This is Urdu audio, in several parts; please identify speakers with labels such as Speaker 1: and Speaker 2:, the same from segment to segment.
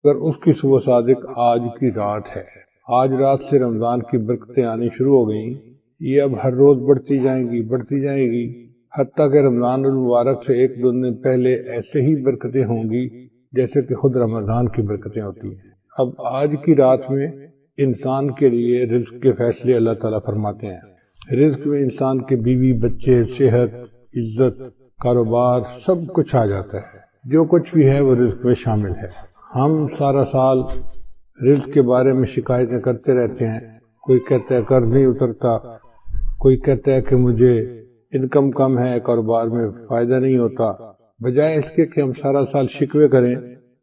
Speaker 1: مگر اس کی صبح صادق آج کی رات ہے۔ آج رات سے رمضان کی برکتیں آنی شروع ہو گئیں، یہ اب ہر روز بڑھتی جائیں گی، حتیٰ کہ رمضان المبارک سے ایک دو دن پہلے ایسے ہی برکتیں ہوں گی جیسے کہ خود رمضان کی برکتیں ہوتی ہیں۔ اب آج کی رات میں انسان کے لیے رزق کے فیصلے اللہ تعالیٰ فرماتے ہیں۔ رزق میں انسان کے بیوی بچے، صحت، عزت، کاروبار سب کچھ آ جاتا ہے۔ جو کچھ بھی ہے وہ رزق میں شامل ہے۔ ہم سارا سال رزق کے بارے میں شکایتیں کرتے رہتے ہیں، کوئی کہتا ہے قرض نہیں اترتا، کوئی کہتا ہے کہ مجھے انکم کم ہے، کاروبار میں فائدہ نہیں ہوتا۔ بجائے اس کے کہ ہم سارا سال شکوے کریں،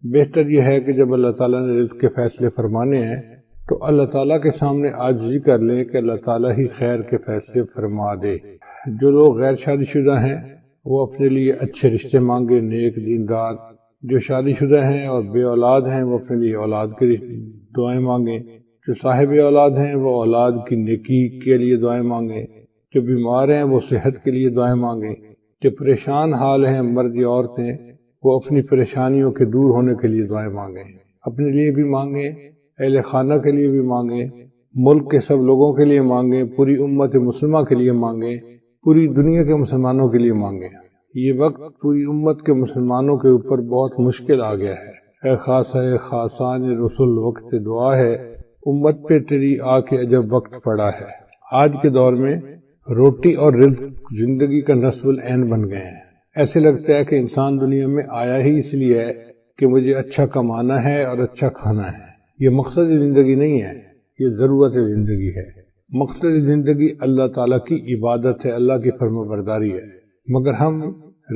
Speaker 1: بہتر یہ ہے کہ جب اللہ تعالیٰ نے رزق کے فیصلے فرمانے ہیں تو اللہ تعالیٰ کے سامنے عاجزی کر لیں کہ اللہ تعالیٰ ہی خیر کے فیصلے فرما دے۔ جو لوگ غیر شادی شدہ ہیں وہ اپنے لیے اچھے رشتے مانگے، نیک دیندار۔ جو شادی شدہ ہیں اور بے اولاد ہیں وہ اپنے لیے اولاد کی دعائیں مانگیں۔ جو صاحب اولاد ہیں وہ اولاد کی نیکی کے لیے دعائیں مانگیں۔ جو بیمار ہیں وہ صحت کے لیے دعائیں مانگیں۔ جو پریشان حال ہیں مرد یا عورتیں وہ اپنی پریشانیوں کے دور ہونے کے لیے دعائیں مانگیں، اپنے لیے بھی مانگیں، اہل خانہ کے لیے بھی مانگیں، ملک کے سب لوگوں کے لیے مانگیں، پوری امت مسلمہ کے لیے مانگیں، پوری دنیا کے مسلمانوں کے لیے مانگیں۔ یہ وقت پوری امت کے مسلمانوں کے اوپر بہت مشکل آ گیا ہے۔ اے خاصہ اے خاصان رسول وقت دعا ہے، امت پہ تیری آ کے عجب وقت پڑا ہے۔ آج کے دور میں روٹی اور رزق زندگی کا نصب العین بن گئے ہیں۔ ایسے لگتا ہے کہ انسان دنیا میں آیا ہی اس لیے ہے کہ مجھے اچھا کمانا ہے اور اچھا کھانا ہے۔ یہ مقصد زندگی نہیں ہے، یہ ضرورت زندگی ہے۔ مقصد زندگی اللہ تعالیٰ کی عبادت ہے، اللہ کی فرمانبرداری ہے، مگر ہم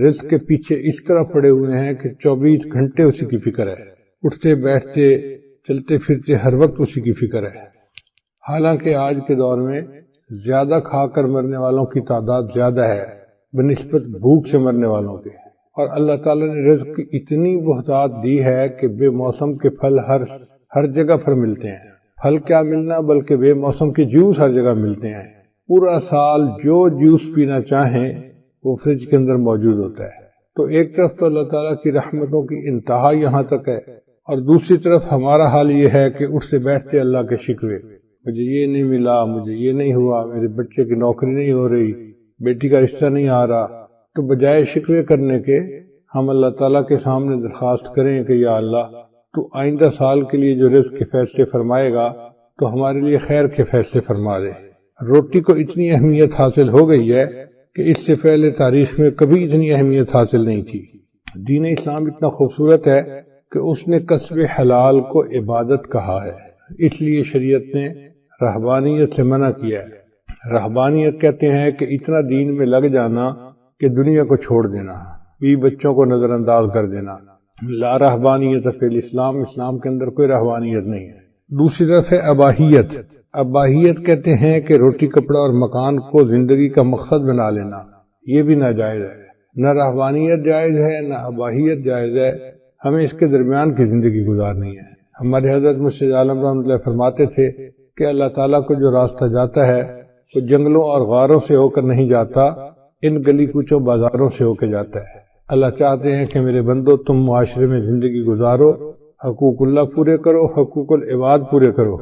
Speaker 1: رزق کے پیچھے اس طرح پڑے ہوئے ہیں کہ 24 گھنٹے اسی کی فکر ہے، اٹھتے بیٹھتے چلتے پھرتے ہر وقت اسی کی فکر ہے۔ حالانکہ آج کے دور میں زیادہ کھا کر مرنے والوں کی تعداد زیادہ ہے بنسبت بھوک سے مرنے والوں کے، اور اللہ تعالیٰ نے رزق کی اتنی بہتات دی ہے کہ بے موسم کے پھل ہر جگہ پر ملتے ہیں۔ پھل کیا ملنا بلکہ بے موسم کے جوس ہر جگہ ملتے ہیں۔ پورا سال جو جوس پینا چاہیں وہ فریج کے اندر موجود ہوتا ہے۔ تو ایک طرف تو اللہ تعالیٰ کی رحمتوں کی انتہا یہاں تک ہے، اور دوسری طرف ہمارا حال یہ ہے کہ اٹھتے بیٹھتے اللہ کے شکوے، مجھے یہ نہیں ملا، مجھے یہ نہیں ہوا، میرے بچے کی نوکری نہیں ہو رہی، بیٹی کا رشتہ نہیں آ رہا۔ تو بجائے شکوے کرنے کے ہم اللہ تعالیٰ کے سامنے درخواست کریں کہ یا اللہ تو آئندہ سال کے لیے جو رزق کے فیصلے فرمائے گا تو ہمارے لیے خیر کے فیصلے فرما دے۔ روٹی کو اتنی اہمیت حاصل ہو گئی ہے کہ اس سے پہلے تاریخ میں کبھی اتنی اہمیت حاصل نہیں تھی۔ دین اسلام اتنا خوبصورت ہے کہ اس نے کسب حلال کو عبادت کہا ہے، اس لیے شریعت نے رہبانیت سے منع کیا ہے۔ رہبانیت کہتے ہیں کہ اتنا دین میں لگ جانا کہ دنیا کو چھوڑ دینا، بچوں کو نظر انداز کر دینا۔ لا رہبانیت فی الاسلام، اسلام کے اندر کوئی رہبانیت نہیں ہے۔ دوسری طرف ہے اباہیت۔ اباہیت کہتے ہیں کہ روٹی کپڑا اور مکان کو زندگی کا مقصد بنا لینا، یہ بھی ناجائز ہے۔ نہ رہبانیت جائز ہے نہ اباہیت جائز ہے، ہمیں اس کے درمیان کی زندگی گزارنی ہے۔ ہمارے حضرت مسجد عالم رحمۃ اللہ فرماتے تھے کہ اللہ تعالیٰ کو جو راستہ جاتا ہے وہ جنگلوں اور غاروں سے ہو کر نہیں جاتا، ان گلی کوچوں بازاروں سے ہو کے جاتا ہے۔ اللہ چاہتے ہیں کہ میرے بندو تم معاشرے میں زندگی گزارو، حقوق اللہ پورے کرو، حقوق العباد پورے کرو،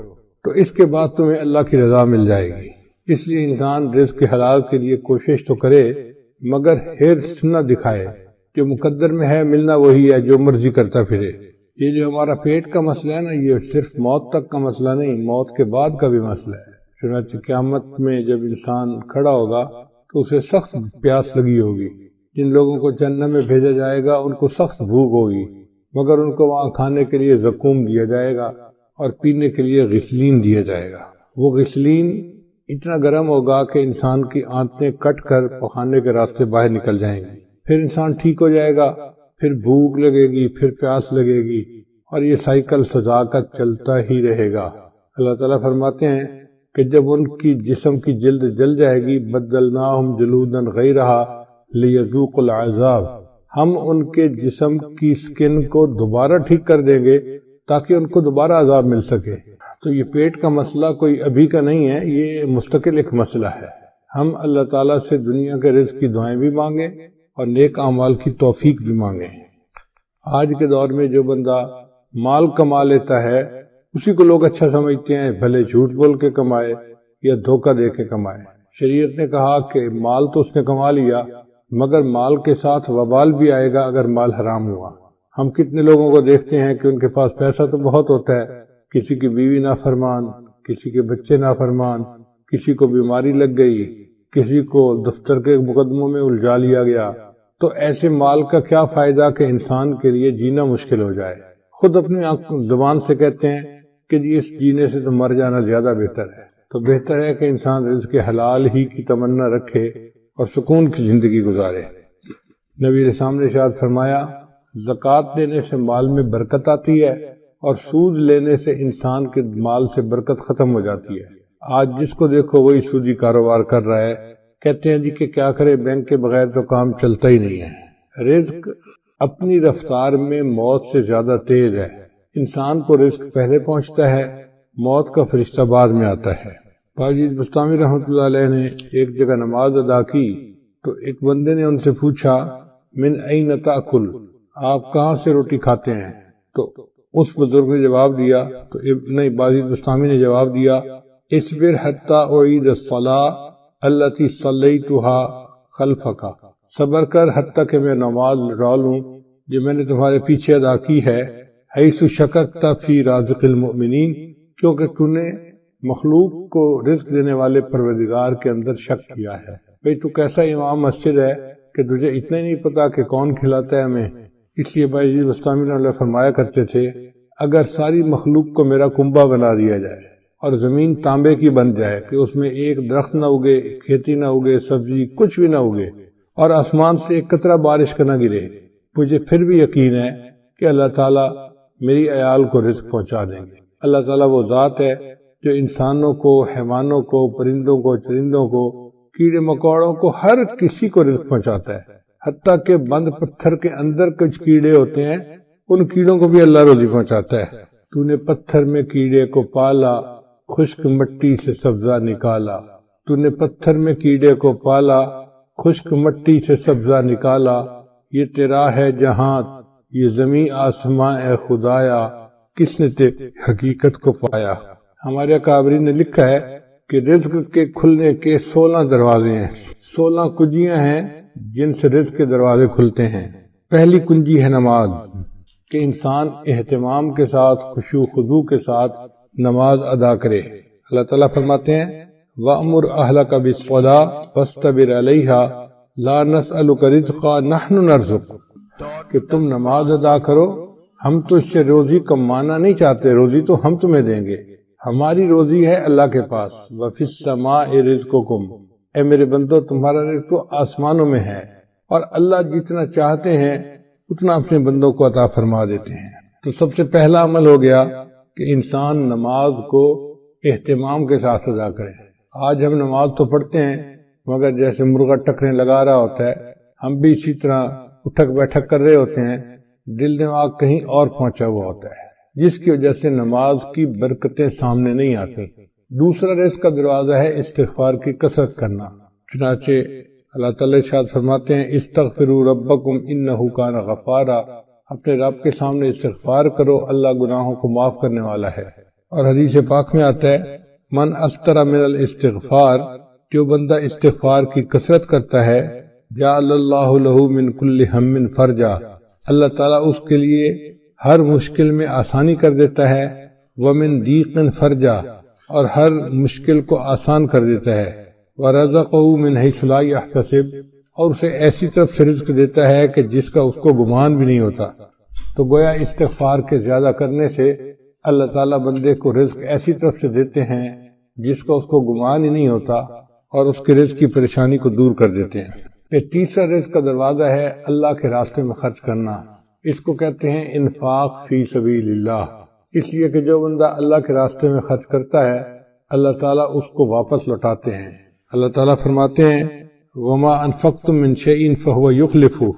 Speaker 1: تو اس کے بعد تمہیں اللہ کی رضا مل جائے گی۔ اس لیے انسان رزق حلال کے لیے کوشش تو کرے مگر حرص نہ دکھائے۔ جو مقدر میں ہے ملنا وہی ہے، جو مرضی کرتا پھرے۔ یہ جو ہمارا پیٹ کا مسئلہ ہے نا، یہ صرف موت تک کا مسئلہ نہیں، موت کے بعد کا بھی مسئلہ ہے۔ چنانچہ قیامت میں جب انسان کھڑا ہوگا تو اسے سخت پیاس لگی ہوگی۔ جن لوگوں کو جنت میں بھیجا جائے گا ان کو سخت بھوک ہوگی، مگر ان کو وہاں کھانے کے لیے زقوم دیا جائے گا اور پینے کے لیے غسلین دیا جائے گا۔ وہ غسلین اتنا گرم ہوگا کہ انسان کی آنتیں کٹ کر پخانے کے راستے باہر نکل جائیں گی۔ پھر انسان ٹھیک ہو جائے گا، پھر بھوک لگے گی، پھر پیاس لگے گی، اور یہ سائیکل سزا کا چلتا ہی رہے گا۔ اللہ تعالیٰ فرماتے ہیں کہ جب ان کی جسم کی جلد جل جائے گی، بدلناہم جلودا غیرہا لیذوقوا العذاب، ہم ان کے جسم کی سکن کو دوبارہ ٹھیک کر دیں گے تاکہ ان کو دوبارہ عذاب مل سکے۔ تو یہ پیٹ کا مسئلہ کوئی ابھی کا نہیں ہے، یہ مستقل ایک مسئلہ ہے۔ ہم اللہ تعالیٰ سے دنیا کے رزق کی دعائیں بھی مانگیں اور نیک اعمال کی توفیق بھی مانگیں۔ آج کے دور میں جو بندہ مال کما لیتا ہے اسی کو لوگ اچھا سمجھتے ہیں، بھلے جھوٹ بول کے کمائے یا دھوکہ دے کے کمائے۔ شریعت نے کہا کہ مال تو اس نے کما لیا مگر مال کے ساتھ وبال بھی آئے گا اگر مال حرام ہوا۔ ہم کتنے لوگوں کو دیکھتے ہیں کہ ان کے پاس پیسہ تو بہت ہوتا ہے، کسی کی بیوی نافرمان، کسی کے بچے نافرمان، کسی کو بیماری لگ گئی، کسی کو دفتر کے مقدموں میں الجھا لیا گیا، تو ایسے مال کا کیا فائدہ کہ انسان کے لیے جینا مشکل ہو جائے۔ خود اپنی زبان سے کہتے ہیں کہ جی اس جینے سے تو مر جانا زیادہ بہتر ہے۔ تو بہتر ہے کہ انسان رزق حلال ہی کی تمنا رکھے اور سکون کی زندگی گزارے۔ نبی علیہ السلام نے ارشاد فرمایا، زکوٰۃ دینے سے مال میں برکت آتی ہے اور سود لینے سے انسان کے مال سے برکت ختم ہو جاتی ہے۔ آج جس کو دیکھو وہی سودی کاروبار کر رہا ہے، کہتے ہیں جی کہ کیا کرے، بینک کے بغیر تو کام چلتا ہی نہیں ہے۔ رزق اپنی رفتار میں موت سے زیادہ تیز ہے، انسان کو رزق پہلے پہنچتا ہے، موت کا فرشتہ بعد میں آتا ہے۔ باجی بستامی رحمۃ اللہ علیہ نے ایک جگہ نماز ادا کی تو ایک بندے نے ان سے پوچھا، من این تاکل، آپ کہاں سے روٹی کھاتے ہیں؟ تو اس بزرگ نے جواب دیا، تو ابن باجی بستامی نے جواب دیا، اصبر حتی اعید الصلاۃ التی صلیتها خلفک، صبر کر حتیٰ کہ میں نماز لوٹا لوں جو میں نے تمہارے پیچھے ادا کی ہے، حیث شککت فی رازق المؤمنین، کیونکہ تو نے مخلوق کو رزق دینے والے پروردگار کے اندر شک کیا ہے۔ بھئی تو کیسا امام مسجد ہے کہ تجھے اتنا ہی نہیں پتا کہ کون کھلاتا ہے ہمیں؟ اس لیے بھائی بستامی اللہ فرمایا کرتے تھے، اگر ساری مخلوق کو میرا کنبہ بنا دیا جائے اور زمین تانبے کی بن جائے کہ اس میں ایک درخت نہ اگے، کھیتی نہ اگے، سبزی کچھ بھی نہ اگے، اور آسمان سے ایک قطرہ بارش کا نہ گرے، مجھے پھر بھی یقین ہے کہ اللہ تعالیٰ میری عیال کو رزق پہنچا دیں گے۔ اللہ تعالیٰ وہ ذات ہے جو انسانوں کو، حیوانوں کو، پرندوں کو، چرندوں کو، کیڑے مکوڑوں کو، ہر کسی کو رزق پہنچاتا ہے۔ حتیٰ کہ بند پتھر کے اندر کچھ کیڑے ہوتے ہیں، ان کیڑوں کو بھی اللہ روزی پہنچاتا ہے۔ تو نے پتھر میں کیڑے کو پالا، خشک مٹی سے سبزہ نکالا، تو نے پتھر میں کیڑے کو پالا، خشک مٹی سے سبزہ نکالا، یہ تیرا ہے جہاں، یہ زمین آسماں اے خدایا، کس نے تیری حقیقت کو پایا۔ ہمارے اکابرین نے لکھا ہے کہ رزق کے کھلنے کے 16 دروازے ہیں، 16 کنجیاں ہیں جن سے رزق کے دروازے کھلتے ہیں۔ پہلی کنجی ہے نماز، کہ انسان اہتمام کے ساتھ، خشوع خضوع کے ساتھ نماز ادا کرے۔ اللہ تعالیٰ فرماتے ہیں، وَأْمُرْ أَهْلَكَ بِالصَّلَاةِ وَاسْتَبِرْ عَلَيْهَا لَا نَسْأَلُكَ رِزْقًا نَحْنُ نَرْزُقُكَ، کہ تم نماز ادا کرو، ہم تو اس سے روزی کمانا نہیں چاہتے، روزی تو ہم تمہیں دیں گے، ہماری روزی ہے اللہ کے پاس۔ وَفِي السَّمَاءِ رِزْقُكُمْ، اے میرے بندو تمہارا رزق تو آسمانوں میں ہے، اور اللہ جتنا چاہتے ہیں اتنا اپنے بندوں کو عطا فرما دیتے ہیں۔ تو سب سے پہلا عمل ہو گیا کہ انسان نماز کو اہتمام کے ساتھ ادا کرے۔ آج ہم نماز تو پڑھتے ہیں مگر جیسے مرغا ٹکریں لگا رہا ہوتا ہے، ہم بھی اسی طرح اٹھک بیٹھک کر رہے ہوتے ہیں، دل دماغ کہیں اور پہنچا ہوا ہوتا ہے، جس کی وجہ سے نماز کی برکتیں سامنے نہیں آتی۔ دوسرا رزق کا دروازہ ہے استغفار کی کثرت کرنا۔ چنانچہ اللہ تعالیٰ ارشاد فرماتے ہیں، استغفروا ربکم انہ کان غفارا، اپنے رب کے سامنے استغفار کرو، اللہ گناہوں کو معاف کرنے والا ہے۔ اور حدیث پاک میں آتا ہے، من استر من الاستغفار، جو بندہ استغفار کی کثرت کرتا ہے، جعل اللہ لہ من کل ہم فرجا، اللہ تعالیٰ اس کے لیے ہر مشکل میں آسانی کر دیتا ہے، ومن ضیق فرجا، اور ہر مشکل کو آسان کر دیتا ہے، وَرَزَقَهُ مِنْ حَيْثُ لَا يَحْتَسِبُ، اور اسے ایسی طرف سے رزق دیتا ہے کہ جس کا اس کو گمان بھی نہیں ہوتا۔ تو گویا استغفار کے زیادہ کرنے سے اللہ تعالیٰ بندے کو رزق ایسی طرف سے دیتے ہیں جس کا اس کو گمان ہی نہیں ہوتا، اور اس کے رزق کی پریشانی کو دور کر دیتے ہیں۔ پھر تیسرا رزق کا دروازہ ہے اللہ کے راستے میں خرچ کرنا، اس کو کہتے ہیں انفاق فی سبیل اللہ، اس لیے کہ جو بندہ اللہ کے راستے میں خرچ کرتا ہے اللہ تعالیٰ اس کو واپس لوٹاتے ہیں۔ اللہ تعالیٰ فرماتے ہیں، وما انفقتم من شیء فهو یخلفہ،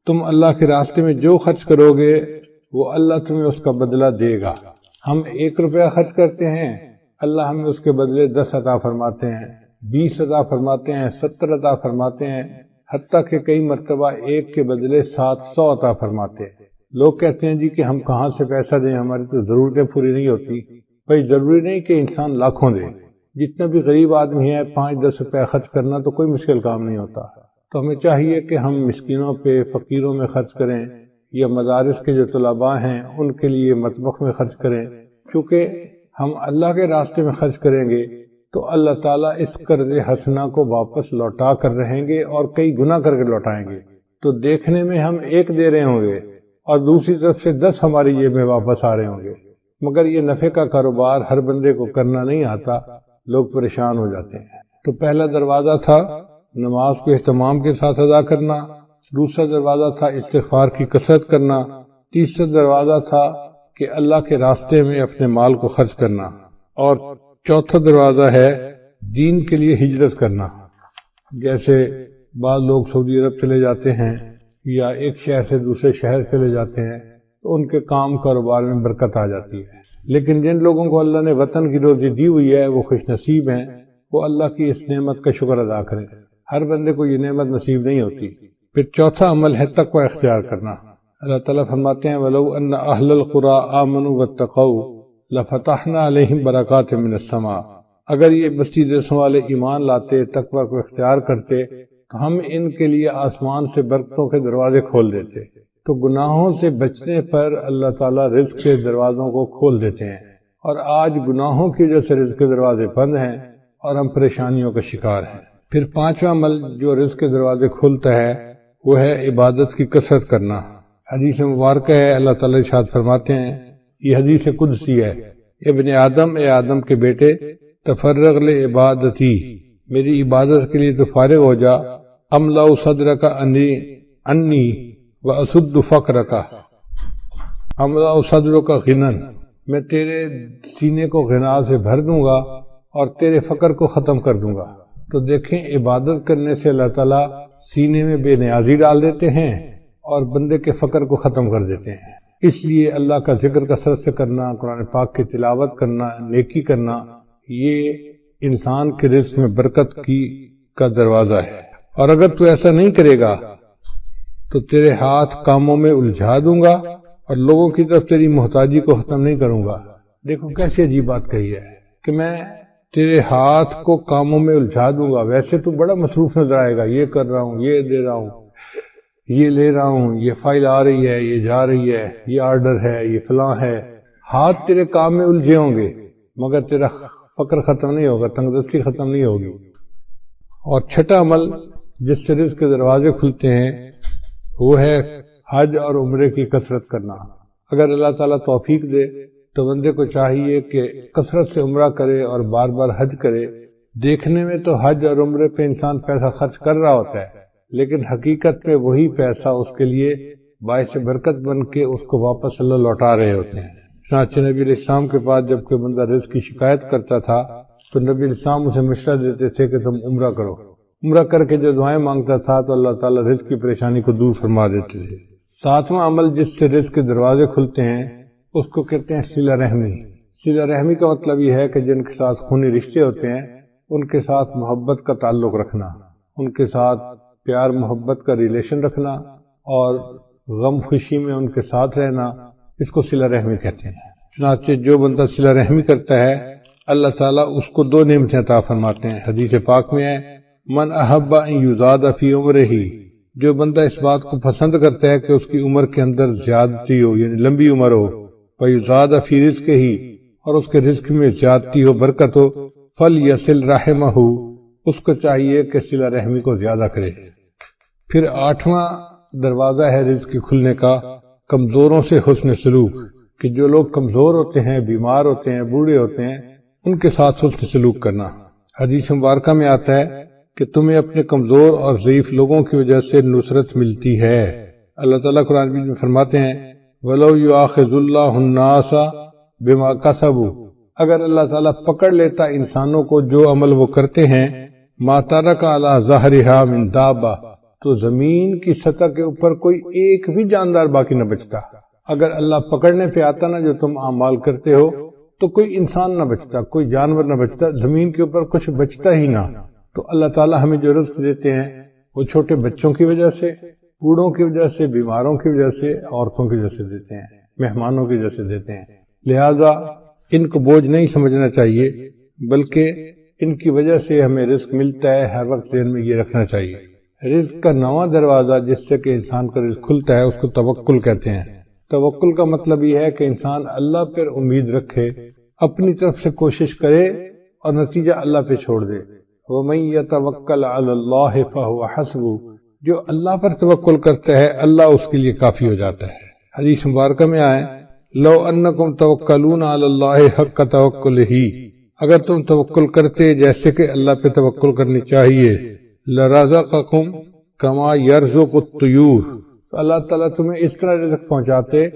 Speaker 1: تم اللہ کے راستے میں جو خرچ کرو گے وہ اللہ تمہیں اس کا بدلہ دے گا۔ ہم 1 روپیہ خرچ کرتے ہیں، اللہ ہمیں اس کے بدلے 10 عطا فرماتے ہیں، 20 عطا فرماتے ہیں، 70 عطا فرماتے ہیں، حتیٰ کہ کئی مرتبہ 1 کے بدلے 700 عطا فرماتے ہیں۔ لوگ کہتے ہیں جی کہ ہم کہاں سے پیسہ دیں، ہماری تو ضرورتیں پوری نہیں ہوتی۔ بھائی ضروری نہیں کہ انسان لاکھوں دے، جتنا بھی غریب آدمی ہے 5-10 روپے خرچ کرنا تو کوئی مشکل کام نہیں ہوتا۔ تو ہمیں چاہیے کہ ہم مسکینوں پہ، فقیروں میں خرچ کریں، یا مدارس کے جو طلباء ہیں ان کے لیے مطبخ میں خرچ کریں، کیونکہ ہم اللہ کے راستے میں خرچ کریں گے تو اللہ تعالیٰ اس قرض حسنہ کو واپس لوٹا کر رہیں گے اور کئی گنا کر کے لوٹائیں گے۔ تو دیکھنے میں ہم 1 دے رہے ہوں گے اور دوسری طرف سے 10 ہماری جیب میں واپس آ رہے ہوں گے، مگر یہ نفع کا کاروبار ہر بندے کو کرنا نہیں آتا، لوگ پریشان ہو جاتے ہیں۔ تو پہلا دروازہ تھا نماز کو اہتمام کے ساتھ ادا کرنا، دوسرا دروازہ تھا استغفار کی کثرت کرنا، تیسرا دروازہ تھا کہ اللہ کے راستے میں اپنے مال کو خرچ کرنا، اور چوتھا دروازہ ہے دین کے لیے ہجرت کرنا۔ جیسے بعض لوگ سعودی عرب چلے جاتے ہیں یا ایک شہر سے دوسرے شہر چلے جاتے ہیں تو ان کے کام کاروبار میں برکت آ جاتی ہے، لیکن جن لوگوں کو اللہ نے وطن کی روزی دی ہوئی ہے وہ خوش نصیب ہیں، وہ اللہ کی اس نعمت کا شکر ادا کریں۔ ہر بندے کو یہ نعمت نصیب نہیں ہوتی۔ پھر چوتھا عمل ہے تقوی اختیار کرنا۔ اللہ تعالیٰ فرماتے ہیں وَلَوْ أَنَّ أَهْلَ الْقُرَىٰ آمَنُوا وَاتَّقَوْا لَفَتَحْنَا عَلَيْهِمْ بَرَكَاتٍ مِّنَ السَّمَاءِ، اگر یہ بستی دیسوں والے ایمان لاتے، تقوی کو اختیار کرتے تو ہم ان کے لیے آسمان سے برکتوں کے دروازے کھول دیتے۔ تو گناہوں سے بچنے پر اللہ تعالیٰ رزق کے دروازوں کو کھول دیتے ہیں، اور آج گناہوں کی وجہ سے رزق کے دروازے بند ہیں اور ہم پریشانیوں کا شکار ہیں۔ پھر پانچواں عمل جو رزق کے دروازے کھولتا ہے وہ ہے عبادت کی کثرت کرنا۔ حدیث مبارکہ ہے، اللہ تعالیٰ ارشاد فرماتے ہیں، یہ حدیث قدسی ہے، ابن آدم، اے آدم کے بیٹے، تفرغ لعبادتی، میری عبادت کے لیے تو فارغ ہو جا، املأ صدرک انی واسد فقرک، املأ صدرک غنى، میں تیرے سینے کو غنا سے بھر دوں گا اور تیرے فقر کو ختم کر دوں گا۔ تو دیکھیں عبادت کرنے سے اللہ تعالیٰ سینے میں بے نیازی ڈال دیتے ہیں اور بندے کے فقر کو ختم کر دیتے ہیں۔ اس لیے اللہ کا ذکر کثرت سے کرنا، قرآن پاک کی تلاوت کرنا، نیکی کرنا، یہ انسان کے رزق میں برکت کا دروازہ ہے۔ اور اگر تو ایسا نہیں کرے گا تو تیرے ہاتھ کاموں میں الجھا دوں گا اور لوگوں کی طرف تیری محتاجی کو ختم نہیں کروں گا۔ دیکھو کیسی عجیب بات کہی ہے کہ میں تیرے ہاتھ کو کاموں میں الجھا دوں گا۔ ویسے تو بڑا مصروف نظر آئے گا، یہ کر رہا ہوں، یہ دے رہا ہوں، یہ لے رہا ہوں، یہ فائل آ رہی ہے، یہ جا رہی ہے، یہ آرڈر ہے، یہ فلاں ہے، ہاتھ تیرے کام میں الجھے ہوں گے مگر تیرا فقر ختم نہیں ہوگا، تنگدستی ختم نہیں ہوگی۔ اور چھٹا عمل جس سے رزق کے دروازے کھلتے ہیں وہ ہے حج اور عمرے کی کثرت کرنا۔ اگر اللہ تعالیٰ توفیق دے تو بندے کو چاہیے کہ کثرت سے عمرہ کرے اور بار بار حج کرے۔ دیکھنے میں تو حج اور عمرے پہ انسان پیسہ خرچ کر رہا ہوتا ہے، لیکن حقیقت میں وہی پیسہ اس کے لیے باعث برکت بن کے اس کو واپس اللہ لوٹا رہے ہوتے ہیں۔ چنانچہ نبی علیہ السلام کے پاس جب کوئی بندہ رزق کی شکایت کرتا تھا تو نبی علیہ السلام اسے مشورہ دیتے تھے کہ تم عمرہ کرو۔ عمرہ کر کے جو دعائیں مانگتا تھا تو اللہ تعالیٰ رزق کی پریشانی کو دور فرما دیتے تھے۔ ساتواں عمل جس سے رزق کے دروازے کھلتے ہیں اس کو کہتے ہیں صلہ رحمی۔ صلہ رحمی کا مطلب یہ ہے کہ جن کے ساتھ خونی رشتے ہوتے ہیں ان کے ساتھ محبت کا تعلق رکھنا، ان کے ساتھ پیار محبت کا ریلیشن رکھنا اور غم خوشی میں ان کے ساتھ رہنا، اس کو صلہ رحمی کہتے ہیں۔ چنانچہ جو بندہ صلہ رحمی کرتا ہے اللہ تعالیٰ اس کو 2 نعمتیں عطا فرماتے ہیں۔ حدیث پاک میں ہے من احب ان یزاد فی عمرہ، جو بندہ اس بات کو پسند کرتا ہے کہ اس کی عمر کے اندر زیادتی ہو، یعنی لمبی عمر ہو، ویزاد فی رزقہ، اور اس کے رزق میں زیادتی ہو، برکت ہو، فلیصل رحمہ، اس کو چاہیے کہ صلہ رحمی کو زیادہ کرے۔ پھر 8واں دروازہ ہے رزق کے کھلنے کا کمزوروں سے حسن سلوک، کہ جو لوگ کمزور ہوتے ہیں، بیمار ہوتے ہیں، بوڑھے ہوتے ہیں، ان کے ساتھ حسن سلوک کرنا۔ حدیث مبارکہ میں آتا ہے کہ تمہیں اپنے کمزور اور ضعیف لوگوں کی وجہ سے نصرت ملتی ہے۔ اللہ تعالیٰ قرآن مجید میں فرماتے ہیں وَلَوْ يُؤَاخِذُ اللَّهُ النَّاسَ بِمَا كَسَبُوا، اگر اللہ تعالیٰ پکڑ لیتا انسانوں کو جو عمل وہ کرتے ہیں، مَا تَرَكَ عَلَى ظَهْرِهَا مِن دَابَّةٍ، تو زمین کی سطح کے اوپر کوئی ایک بھی جاندار باقی نہ بچتا۔ اگر اللہ پکڑنے پہ آتا نا جو تم اعمال کرتے ہو تو کوئی انسان نہ بچتا، کوئی جانور نہ بچتا، زمین کے اوپر کچھ بچتا ہی نہ۔ تو اللہ تعالیٰ ہمیں جو رزق دیتے ہیں وہ چھوٹے بچوں کی وجہ سے، بوڑھوں کی وجہ سے، بیماروں کی وجہ سے، عورتوں کی وجہ سے دیتے ہیں، مہمانوں کی وجہ سے دیتے ہیں۔ لہذا ان کو بوجھ نہیں سمجھنا چاہیے، بلکہ ان کی وجہ سے ہمیں رزق ملتا ہے، ہر وقت ذہن میں یہ رکھنا چاہیے۔ رزق کا نواں دروازہ جس سے کہ انسان کا رزق کھلتا ہے اس کو توکل کہتے ہیں۔ توکل کا مطلب یہ ہے کہ انسان اللہ پر امید رکھے، اپنی طرف سے کوشش کرے اور نتیجہ اللہ پہ چھوڑ دے۔ وَمَن يَتَوَكَّلْ عَلَى اللَّهِ فَهُوَ حَسْبُهُ، جو اللہ پر توکل کرتا ہے اللہ اس کے لیے کافی ہو جاتا ہے۔ حدیث مبارکہ میں آئے لو انکم توکلون علی اللہ حق توکلہ، اگر تم توکل کرتے جیسے کہ اللہ پہ توکل کرنی چاہیے، لرزقکم کما یرزق الطیور، تو اللہ تعالیٰ تمہیں اس طرح رزق پہنچاتے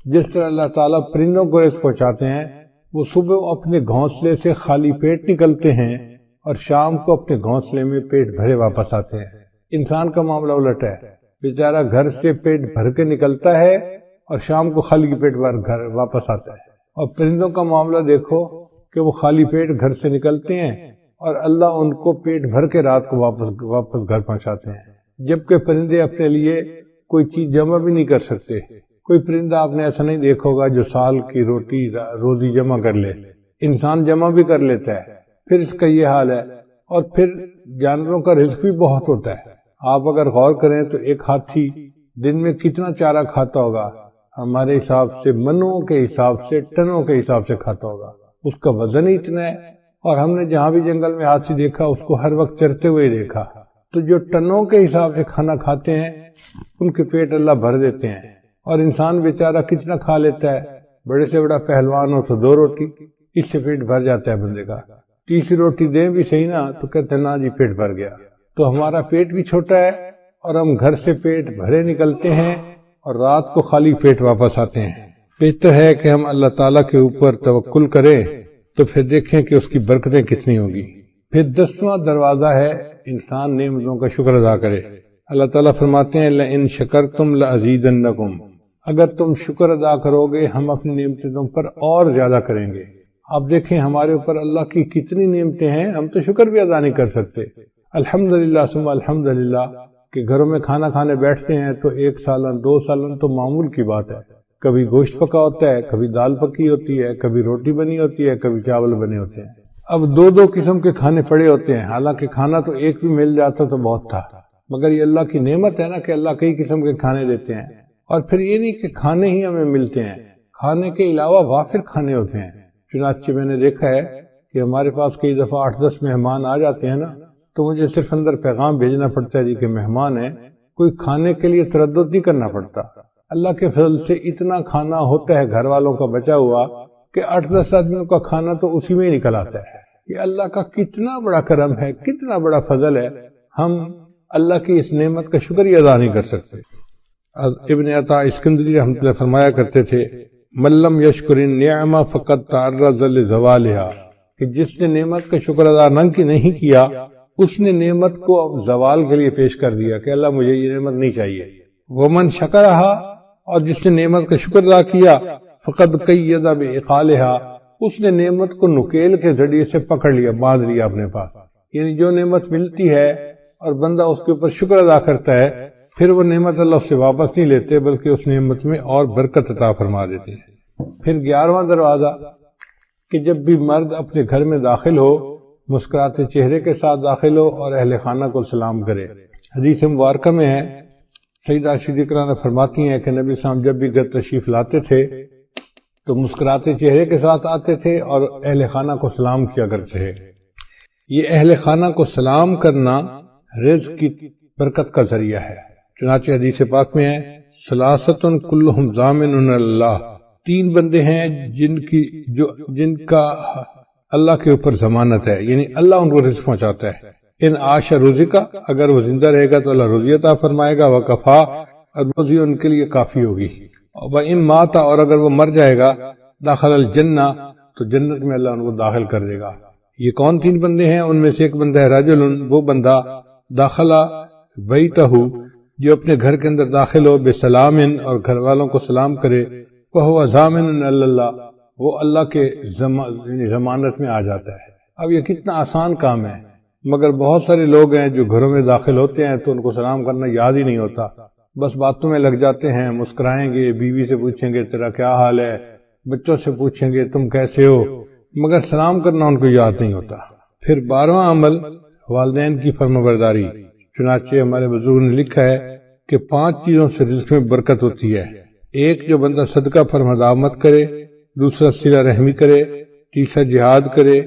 Speaker 1: جس طرح اللہ تعالیٰ پرندوں کو رزق پہنچاتے ہیں۔ وہ صبح اپنے گھونسلے سے خالی پیٹ نکلتے ہیں اور شام کو اپنے گھونسلے میں پیٹ بھرے واپس آتے ہیں۔ انسان کا معاملہ الٹ ہے، بیچارہ گھر سے پیٹ بھر کے نکلتا ہے اور شام کو خالی پیٹ گھر واپس آتا ہے۔ اور پرندوں کا معاملہ دیکھو کہ وہ خالی پیٹ گھر سے نکلتے ہیں اور اللہ ان کو پیٹ بھر کے رات کو واپس گھر پہنچاتے ہیں، جبکہ پرندے اپنے لیے کوئی چیز جمع بھی نہیں کر سکتے۔ کوئی پرندہ آپ نے ایسا نہیں دیکھا ہوگا جو سال کی روزی جمع کر لے، انسان جمع بھی کر لیتا ہے، پھر اس کا یہ حال ہے۔ اور پھر جانوروں کا رزق بھی بہت ہوتا ہے۔ آپ اگر غور کریں تو ایک ہاتھی دن میں کتنا چارہ کھاتا ہوگا، ہمارے حساب سے منوں کے حساب سے، ٹنوں کے حساب سے کھاتا ہوگا، اس کا وزن ہی اتنا ہے۔ اور ہم نے جہاں بھی جنگل میں ہاتھی دیکھا اس کو ہر وقت چرتے ہوئے دیکھا۔ تو جو ٹنوں کے حساب سے کھانا کھاتے ہیں ان کے پیٹ اللہ بھر دیتے ہیں، اور انسان بیچارہ کتنا کھا لیتا ہے، بڑے سے بڑا پہلوان ہو تو 2 روٹی، اس سے پیٹ بھر جاتا ہے بندے کا۔ تیسری روٹی دیں بھی صحیح نا تو کہتے ہیں نا جی پیٹ بھر گیا۔ تو ہمارا پیٹ بھی چھوٹا ہے اور ہم گھر سے پیٹ بھرے نکلتے ہیں اور رات کو خالی پیٹ واپس آتے ہیں۔ بہتر ہے کہ ہم اللہ تعالیٰ کے اوپر توکل کریں تو پھر دیکھیں کہ اس کی برکتیں کتنی ہوگی۔ پھر 10واں دروازہ ہے انسان نعمتوں کا شکر ادا کرے۔ اللہ تعالیٰ فرماتے ہیں لَإِن شَكَرْتُمْ لَأَزِيدَنَّكُمْ، اگر تم شکر ادا کرو گے ہم اپنی نعمتیں تم پر اور زیادہ کریں گے۔ آپ دیکھیں ہمارے اوپر اللہ کی کتنی نعمتیں ہیں، ہم تو شکر بھی ادا نہیں کر سکتے۔ الحمدللہ ثم الحمدللہ کہ گھروں میں کھانا کھانے بیٹھتے ہیں تو 1 سالن 2 سالن تو معمول کی بات ہے، کبھی گوشت پکا ہوتا ہے، کبھی دال پکی ہوتی ہے، کبھی روٹی بنی ہوتی ہے، کبھی چاول بنے ہوتے ہیں۔ اب 2 قسم کے کھانے پڑے ہوتے ہیں، حالانکہ کھانا تو ایک بھی مل جاتا تو بہت تھا، مگر یہ اللہ کی نعمت ہے نا کہ اللہ کئی قسم کے کھانے دیتے ہیں۔ اور پھر یہ نہیں کہ کھانے ہی ہمیں ملتے ہیں، کھانے کے علاوہ وافر کھانے ہوتے ہیں۔ چنانچہ میں نے دیکھا ہے کہ ہمارے پاس کئی دفعہ 8-10 مہمان آ جاتے ہیں نا تو مجھے صرف اندر پیغام بھیجنا پڑتا ہے جی کہ مہمان ہیں، کوئی کھانے کے لیے تردد نہیں کرنا پڑتا۔ اللہ کے فضل سے اتنا کھانا ہوتا ہے گھر والوں کا بچا ہوا کہ 8-10 آدمیوں کا کھانا تو اسی میں ہی نکل آتا ہے۔ یہ اللہ کا کتنا بڑا کرم ہے، کتنا بڑا فضل ہے، ہم اللہ کی اس نعمت کا شکر ہی ادا نہیں کر سکتے۔ ابن عطا اسکندری رحمۃ اللہ فرمایا کرتے تھے من لم یشکر النعمہ فقد تعرض لزوالها، کہ جس نے نعمت کا شکر ادا نہیں کیا اس نے نعمت کو اب زوال کے لیے پیش کر دیا کہ اللہ مجھے یہ نعمت نہیں چاہیے۔ ومن شکرہا، اور جس نے نعمت کا شکر ادا کیا فقد قید بعقالہا، اس نے نعمت کو نکیل کے ذریعے سے پکڑ لیا، باندھ لیا اپنے پاس۔ یعنی جو نعمت ملتی ہے اور بندہ اس کے اوپر شکر ادا کرتا ہے پھر وہ نعمت اللہ اس سے واپس نہیں لیتے بلکہ اس نعمت میں اور برکت عطا فرما دیتے ہیں۔ پھر 11واں دروازہ کہ جب بھی مرد اپنے گھر میں داخل ہو مسکراتے چہرے کے ساتھ داخل ہو اور اہل خانہ کو سلام کرے۔ حدیث مبارکہ میں ہے سیدہ صدیقہ نے فرماتی ہیں کہ نبی صاحب جب بھی گھر تشریف لاتے تھے تو مسکراتے چہرے کے ساتھ آتے تھے اور اہل خانہ کو سلام کیا کرتے تھے۔ یہ اہل خانہ کو سلام کرنا رزق کی برکت کا ذریعہ ہے۔ چنانچہ حدیث پاک میں ہے ثلاثۃ کلہم ضامن اللہ، 3 بندے ہیں جن کا اللہ کے اوپر ضمانت ہے، یعنی اللہ ان کو رزق پہنچاتا ہے۔ ان عاش رزقا، اگر وہ زندہ رہے گا تو اللہ روزی عطا فرمائے گا، وکفا، اور روزی ان کے لیے کافی ہوگی، وَإِن مَاتَ، اور اگر وہ مر جائے گا داخل الجنہ، تو جنت میں اللہ ان کو داخل کر دے گا۔ یہ کون 3 بندے ہیں؟ ان میں سے ایک بندہ ہے رجل، وہ بندہ داخلہ بیتہ، جو اپنے گھر کے اندر داخل ہو بسلام، اور گھر والوں کو سلام کرے، وَهُوَ ضَامِنٌ عَلَى اللَّهِ، وہ اللہ کے ضمانت میں آ جاتا ہے۔ اب یہ کتنا آسان کام ہے، مگر بہت سارے لوگ ہیں جو گھروں میں داخل ہوتے ہیں تو ان کو سلام کرنا یاد ہی نہیں ہوتا، بس باتوں میں لگ جاتے ہیں، مسکرائیں گے، بیوی سے پوچھیں گے تیرا کیا حال ہے، بچوں سے پوچھیں گے تم کیسے ہو، مگر سلام کرنا ان کو یاد نہیں ہوتا۔ پھر 12واں عمل والدین کی فرمانبرداری۔ چنانچہ ہمارے بزرگوں نے لکھا ہے کہ 5 چیزوں سے رزق میں برکت ہوتی ہے۔ ایک، جو بندہ صدقہ فرمدامت کرے، دوسرا صلہ رحمی کرے، تیسرا جہاد کرے،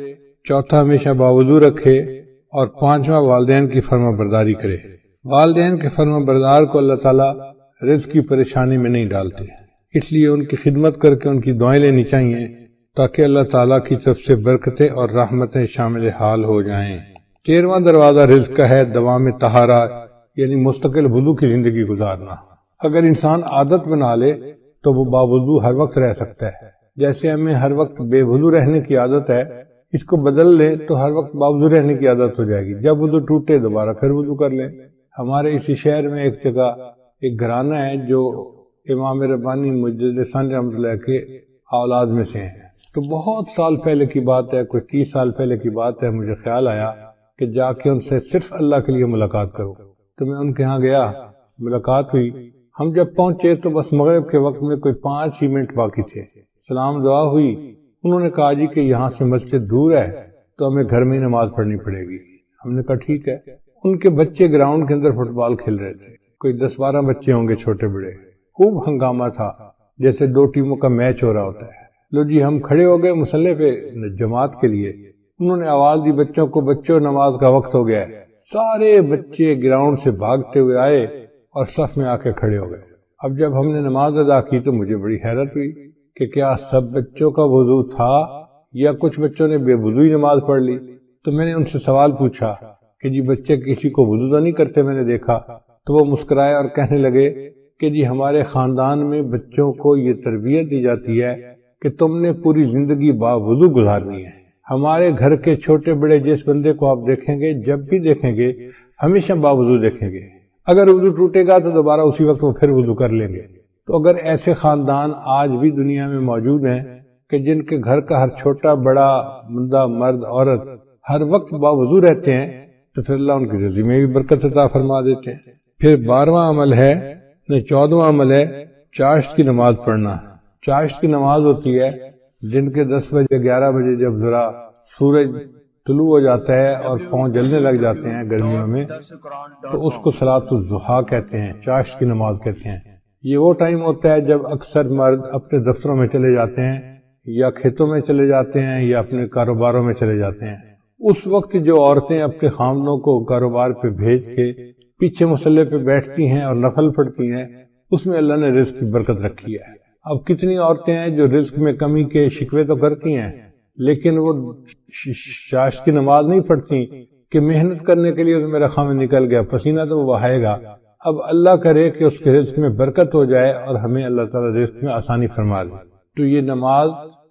Speaker 1: چوتھا ہمیشہ باوضو رکھے، اور 5واں والدین کی فرمانبرداری کرے۔ والدین کے فرمانبردار کو اللہ تعالیٰ رزق کی پریشانی میں نہیں ڈالتے، اس لیے ان کی خدمت کر کے ان کی دعائیں لینی چاہیے تاکہ اللہ تعالیٰ کی طرف سے برکتیں اور رحمتیں شامل حال ہو جائیں۔ 13واں دروازہ رزق کا ہے دوام طہارہ، یعنی مستقل وضو کی زندگی گزارنا۔ اگر انسان عادت بنا لے تو وہ باوضو ہر وقت رہ سکتا ہے۔ جیسے ہمیں ہر وقت بے وضو رہنے کی عادت ہے، اس کو بدل لیں تو ہر وقت باوضو رہنے کی عادت ہو جائے گی۔ جب وضو ٹوٹے دوبارہ پھر وضو کر لیں۔ ہمارے اسی شہر میں ایک جگہ ایک گھرانہ ہے جو امام ربانی مجدد ثانی رحمۃ اللہ کے اولاد میں سے ہیں۔ تو بہت سال پہلے کی بات ہے، کوئی 30 سال پہلے کی بات ہے، مجھے خیال آیا کہ جا کے ان سے صرف اللہ کے لیے ملاقات کروں۔ تو میں ان کے ہاں گیا، ملاقات ہوئی۔ ہم جب پہنچے تو بس مغرب کے وقت میں کوئی 5 ہی منٹ باقی تھے۔ سلام دعا ہوئی، انہوں نے کہا جی کہ یہاں سے مسجد دور ہے تو ہمیں گھر میں ہی نماز پڑھنی پڑے گی۔ ہم نے کہا ٹھیک ہے۔ ان کے بچے گراؤنڈ کے اندر فٹ بال کھیل رہے تھے، کوئی 10-12 بچے ہوں گے چھوٹے بڑے۔ خوب ہنگامہ تھا، جیسے 2 ٹیموں کا میچ ہو رہا ہوتا ہے۔ لو جی ہم کھڑے ہو گئے مصلی پہ جماعت کے لیے۔ انہوں نے آواز دی بچوں کو، بچوں نماز کا وقت ہو گیا ہے۔ سارے بچے گراؤنڈ سے بھاگتے ہوئے آئے اور صف میں آ کے کھڑے ہو گئے۔ اب جب ہم نے نماز ادا کی تو مجھے بڑی حیرت ہوئی کہ کیا سب بچوں کا وضو تھا یا کچھ بچوں نے بے وضو ہی نماز پڑھ لی۔ تو میں نے ان سے سوال پوچھا کہ جی بچے کسی کو وضو تو نہیں کرتے میں نے دیکھا؟ تو وہ مسکرائے اور کہنے لگے کہ جی ہمارے خاندان میں بچوں کو یہ تربیت دی جاتی ہے کہ تم نے پوری زندگی باوضو گزارنی ہے۔ ہمارے گھر کے چھوٹے بڑے جس بندے کو آپ دیکھیں گے، جب بھی دیکھیں گے ہمیشہ باوضو دیکھیں گے۔ اگر وضو ٹوٹے گا تو دوبارہ اسی وقت وہ پھر وضو کر لیں گے۔ تو اگر ایسے خاندان آج بھی دنیا میں موجود ہیں کہ جن کے گھر کا ہر چھوٹا بڑا بندہ مرد عورت ہر وقت باوضو رہتے ہیں تو پھر اللہ ان کی رزق میں بھی برکت عطا فرما دیتے ہیں۔ پھر 12واں عمل ہے، 14واں عمل ہے چاشت کی نماز پڑھنا۔ چاشت کی نماز ہوتی ہے دن کے 10 بجے 11 بجے جب ذرا سورج طلوع ہو جاتا ہے اور پاؤں جلنے لگ جاتے ہیں گرمیوں میں، تو اس کو صلاۃ الضحیٰ کہتے ہیں، چاشت کی نماز کہتے ہیں۔ یہ وہ ٹائم ہوتا ہے جب اکثر مرد اپنے دفتروں میں چلے جاتے ہیں یا کھیتوں میں چلے جاتے ہیں یا اپنے کاروباروں میں چلے جاتے ہیں۔ اس وقت جو عورتیں اپنے خامدوں کو کاروبار پہ بھیج کے پیچھے مصلی پہ بیٹھتی ہیں اور نفل پڑھتی ہیں، اس میں اللہ نے رزق کی برکت رکھی ہے۔ اب کتنی عورتیں ہیں جو رزق میں کمی کے شکوے تو کرتی ہیں لیکن وہ چاشت کی نماز نہیں پڑھتی کہ محنت کرنے کے لیے میرا خامد نکل گیا، پسینہ تو وہ بہائے گا۔ اب اللہ کرے کہ اس کے رزق میں برکت ہو جائے اور ہمیں اللہ تعالیٰ رزق میں آسانی فرما دے، تو یہ نماز